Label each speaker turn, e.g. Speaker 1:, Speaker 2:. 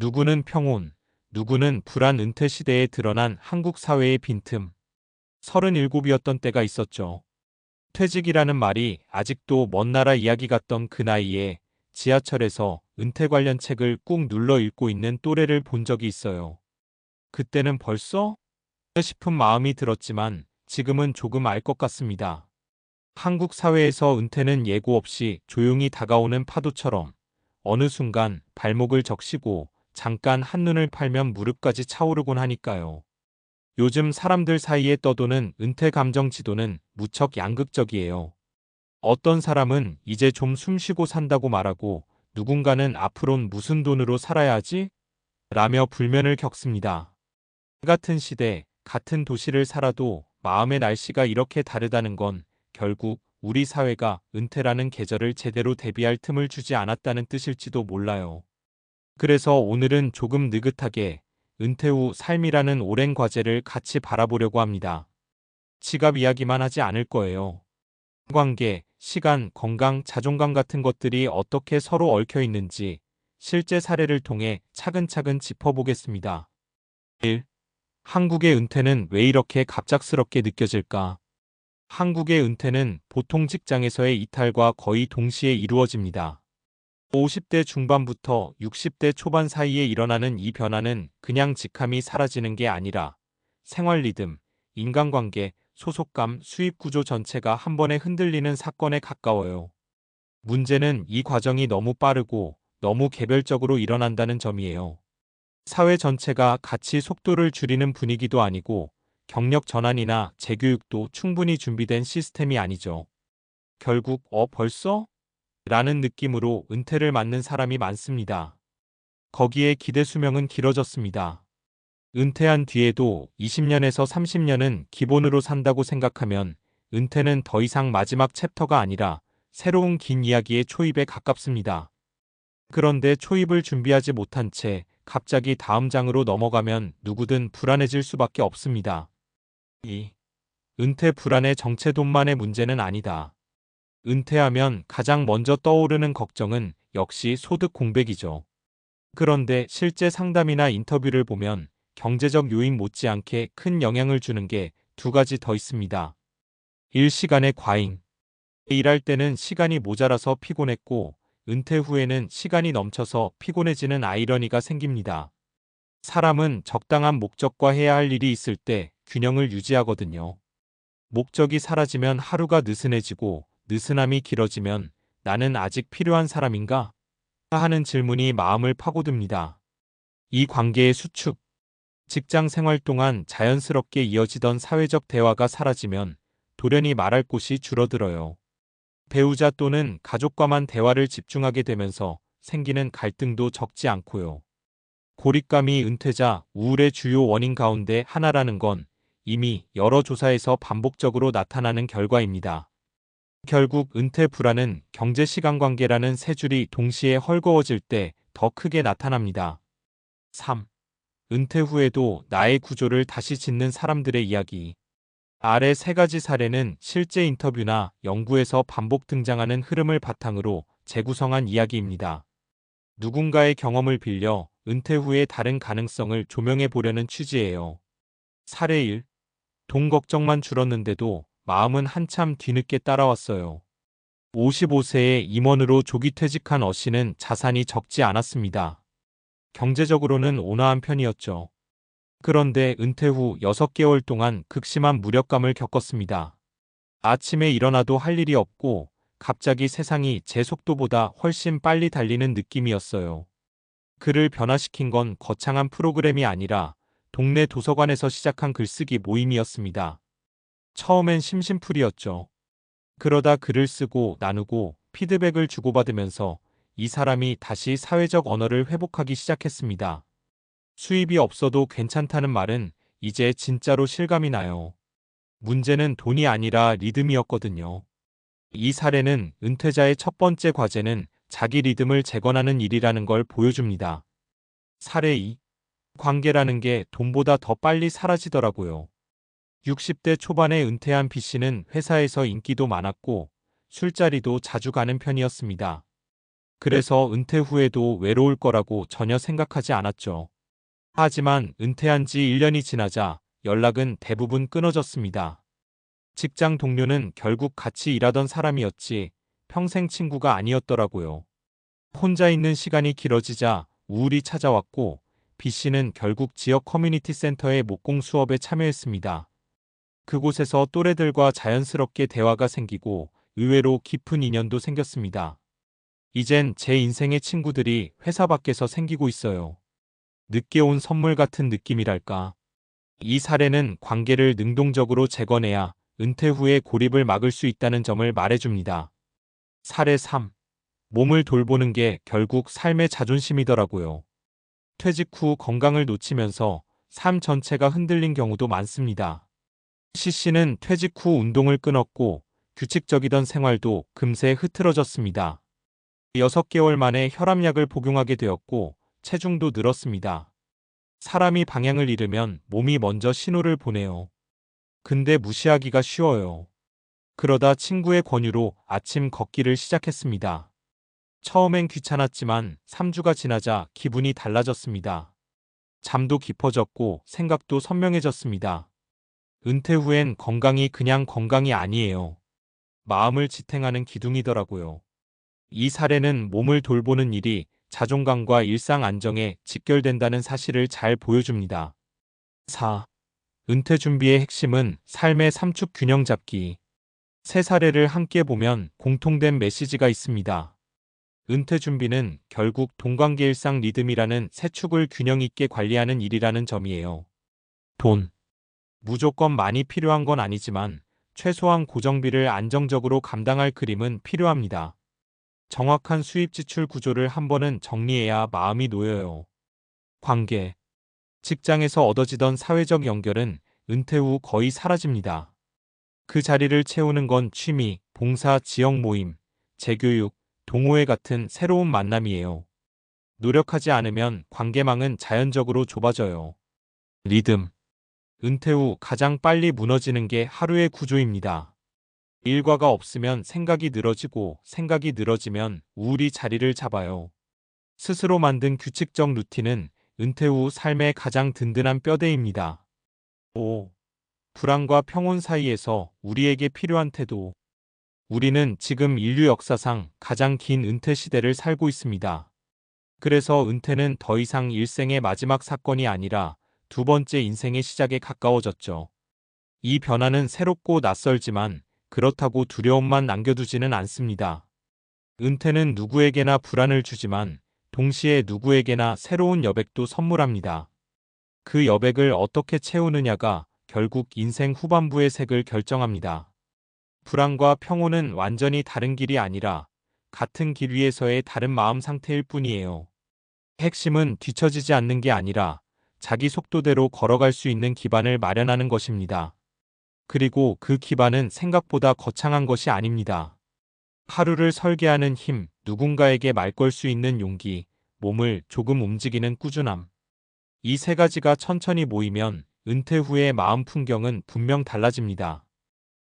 Speaker 1: 누구는 평온, 누구는 불안 은퇴 시대에 드러난 한국 사회의 빈틈. 37이었던 때가 있었죠. 퇴직이라는 말이 아직도 먼 나라 이야기 같던 그 나이에 지하철에서 은퇴 관련 책을 꾹 눌러 읽고 있는 또래를 본 적이 있어요. 그때는 벌써? 싶은 마음이 들었지만 지금은 조금 알 것 같습니다. 한국 사회에서 은퇴는 예고 없이 조용히 다가오는 파도처럼 어느 순간 발목을 적시고 잠깐 한눈을 팔면 무릎까지 차오르곤 하니까요. 요즘 사람들 사이에 떠도는 은퇴 감정 지도는 무척 양극적이에요. 어떤 사람은 이제 좀 숨쉬고 산다고 말하고 누군가는 앞으론 무슨 돈으로 살아야 하지? 라며 불면을 겪습니다. 같은 시대, 같은 도시를 살아도 마음의 날씨가 이렇게 다르다는 건 결국 우리 사회가 은퇴라는 계절을 제대로 대비할 틈을 주지 않았다는 뜻일지도 몰라요. 그래서 오늘은 조금 느긋하게 은퇴 후 삶이라는 오랜 과제를 같이 바라보려고 합니다. 지갑 이야기만 하지 않을 거예요. 관계, 시간, 건강, 자존감 같은 것들이 어떻게 서로 얽혀 있는지 실제 사례를 통해 차근차근 짚어보겠습니다. 1. 한국의 은퇴는 왜 이렇게 갑작스럽게 느껴질까? 한국의 은퇴는 보통 직장에서의 이탈과 거의 동시에 이루어집니다. 50대 중반부터 60대 초반 사이에 일어나는 이 변화는 그냥 직함이 사라지는 게 아니라 생활 리듬, 인간관계, 소속감, 수입 구조 전체가 한 번에 흔들리는 사건에 가까워요. 문제는 이 과정이 너무 빠르고 너무 개별적으로 일어난다는 점이에요. 사회 전체가 같이 속도를 줄이는 분위기도 아니고 경력 전환이나 재교육도 충분히 준비된 시스템이 아니죠. 결국 벌써? 라는 느낌으로 은퇴를 맞는 사람이 많습니다. 거기에 기대 수명은 길어졌습니다. 은퇴한 뒤에도 20년에서 30년은 기본으로 산다고 생각하면 은퇴는 더 이상 마지막 챕터가 아니라 새로운 긴 이야기의 초입에 가깝습니다. 그런데 초입을 준비하지 못한 채 갑자기 다음 장으로 넘어가면 누구든 불안해질 수밖에 없습니다. 2. 은퇴 불안의 정체돈만의 문제는 아니다. 은퇴하면 가장 먼저 떠오르는 걱정은 역시 소득 공백이죠. 그런데 실제 상담이나 인터뷰를 보면 경제적 요인 못지않게 큰 영향을 주는 게 두 가지 더 있습니다. 일 시간의 과잉. 일할 때는 시간이 모자라서 피곤했고 은퇴 후에는 시간이 넘쳐서 피곤해지는 아이러니가 생깁니다. 사람은 적당한 목적과 해야 할 일이 있을 때 균형을 유지하거든요. 목적이 사라지면 하루가 느슨해지고 느슨함이 길어지면 나는 아직 필요한 사람인가? 하는 질문이 마음을 파고듭니다. 이 관계의 수축. 직장 생활 동안 자연스럽게 이어지던 사회적 대화가 사라지면 돌연히 말할 곳이 줄어들어요. 배우자 또는 가족과만 대화를 집중하게 되면서 생기는 갈등도 적지 않고요. 고립감이 은퇴자 우울의 주요 원인 가운데 하나라는 건 이미 여러 조사에서 반복적으로 나타나는 결과입니다. 결국 은퇴 불안은 경제 시간 관계라는 세 줄이 동시에 헐거워질 때 더 크게 나타납니다. 3. 은퇴 후에도 나의 구조를 다시 짓는 사람들의 이야기. 아래 세 가지 사례는 실제 인터뷰나 연구에서 반복 등장하는 흐름을 바탕으로 재구성한 이야기입니다. 누군가의 경험을 빌려 은퇴 후의 다른 가능성을 조명해 보려는 취지예요. 사례 1. 돈 걱정만 줄었는데도 마음은 한참 뒤늦게 따라왔어요. 55세에 임원으로 조기 퇴직한 어 씨는 자산이 적지 않았습니다. 경제적으로는 온화한 편이었죠. 그런데 은퇴 후 6개월 동안 극심한 무력감을 겪었습니다. 아침에 일어나도 할 일이 없고 갑자기 세상이 제 속도보다 훨씬 빨리 달리는 느낌이었어요. 그를 변화시킨 건 거창한 프로그램이 아니라 동네 도서관에서 시작한 글쓰기 모임이었습니다. 처음엔 심심풀이였죠. 그러다 글을 쓰고 나누고 피드백을 주고받으면서 이 사람이 다시 사회적 언어를 회복하기 시작했습니다. 수입이 없어도 괜찮다는 말은 이제 진짜로 실감이 나요. 문제는 돈이 아니라 리듬이었거든요. 이 사례는 은퇴자의 첫 번째 과제는 자기 리듬을 재건하는 일이라는 걸 보여줍니다. 사례 2. 관계라는 게 돈보다 더 빨리 사라지더라고요. 60대 초반에 은퇴한 B씨는 회사에서 인기도 많았고 술자리도 자주 가는 편이었습니다. 그래서 은퇴 후에도 외로울 거라고 전혀 생각하지 않았죠. 하지만 은퇴한 지 1년이 지나자 연락은 대부분 끊어졌습니다. 직장 동료는 결국 같이 일하던 사람이었지 평생 친구가 아니었더라고요. 혼자 있는 시간이 길어지자 우울이 찾아왔고 B씨는 결국 지역 커뮤니티 센터의 목공 수업에 참여했습니다. 그곳에서 또래들과 자연스럽게 대화가 생기고 의외로 깊은 인연도 생겼습니다. 이젠 제 인생의 친구들이 회사 밖에서 생기고 있어요. 늦게 온 선물 같은 느낌이랄까. 이 사례는 관계를 능동적으로 재건해야 은퇴 후에 고립을 막을 수 있다는 점을 말해줍니다. 사례 3. 몸을 돌보는 게 결국 삶의 자존심이더라고요. 퇴직 후 건강을 놓치면서 삶 전체가 흔들린 경우도 많습니다. C씨는 퇴직 후 운동을 끊었고 규칙적이던 생활도 금세 흐트러졌습니다. 6개월 만에 혈압약을 복용하게 되었고 체중도 늘었습니다. 사람이 방향을 잃으면 몸이 먼저 신호를 보내요. 근데 무시하기가 쉬워요. 그러다 친구의 권유로 아침 걷기를 시작했습니다. 처음엔 귀찮았지만 3주가 지나자 기분이 달라졌습니다. 잠도 깊어졌고 생각도 선명해졌습니다. 은퇴 후엔 건강이 그냥 건강이 아니에요. 마음을 지탱하는 기둥이더라고요. 이 사례는 몸을 돌보는 일이 자존감과 일상 안정에 직결된다는 사실을 잘 보여줍니다. 4. 은퇴 준비의 핵심은 삶의 삼축 균형 잡기. 세 사례를 함께 보면 공통된 메시지가 있습니다. 은퇴 준비는 결국 동관계 일상 리듬이라는 세 축을 균형 있게 관리하는 일이라는 점이에요. 돈. 무조건 많이 필요한 건 아니지만 최소한 고정비를 안정적으로 감당할 그림은 필요합니다. 정확한 수입 지출 구조를 한 번은 정리해야 마음이 놓여요. 관계. 직장에서 얻어지던 사회적 연결은 은퇴 후 거의 사라집니다. 그 자리를 채우는 건 취미, 봉사, 지역 모임, 재교육, 동호회 같은 새로운 만남이에요. 노력하지 않으면 관계망은 자연적으로 좁아져요. 리듬. 은퇴 후 가장 빨리 무너지는 게 하루의 구조입니다. 일과가 없으면 생각이 늘어지고 생각이 늘어지면 우울이 자리를 잡아요. 스스로 만든 규칙적 루틴은 은퇴 후 삶의 가장 든든한 뼈대입니다. 5. 불안과 평온 사이에서 우리에게 필요한 태도. 우리는 지금 인류 역사상 가장 긴 은퇴 시대를 살고 있습니다. 그래서 은퇴는 더 이상 일생의 마지막 사건이 아니라 두 번째 인생의 시작에 가까워졌죠. 이 변화는 새롭고 낯설지만 그렇다고 두려움만 남겨두지는 않습니다. 은퇴는 누구에게나 불안을 주지만 동시에 누구에게나 새로운 여백도 선물합니다. 그 여백을 어떻게 채우느냐가 결국 인생 후반부의 색을 결정합니다. 불안과 평온은 완전히 다른 길이 아니라 같은 길 위에서의 다른 마음 상태일 뿐이에요. 핵심은 뒤처지지 않는 게 아니라 자기 속도대로 걸어갈 수 있는 기반을 마련하는 것입니다. 그리고 그 기반은 생각보다 거창한 것이 아닙니다. 하루를 설계하는 힘, 누군가에게 말 걸 수 있는 용기, 몸을 조금 움직이는 꾸준함. 이 세 가지가 천천히 모이면 은퇴 후의 마음 풍경은 분명 달라집니다.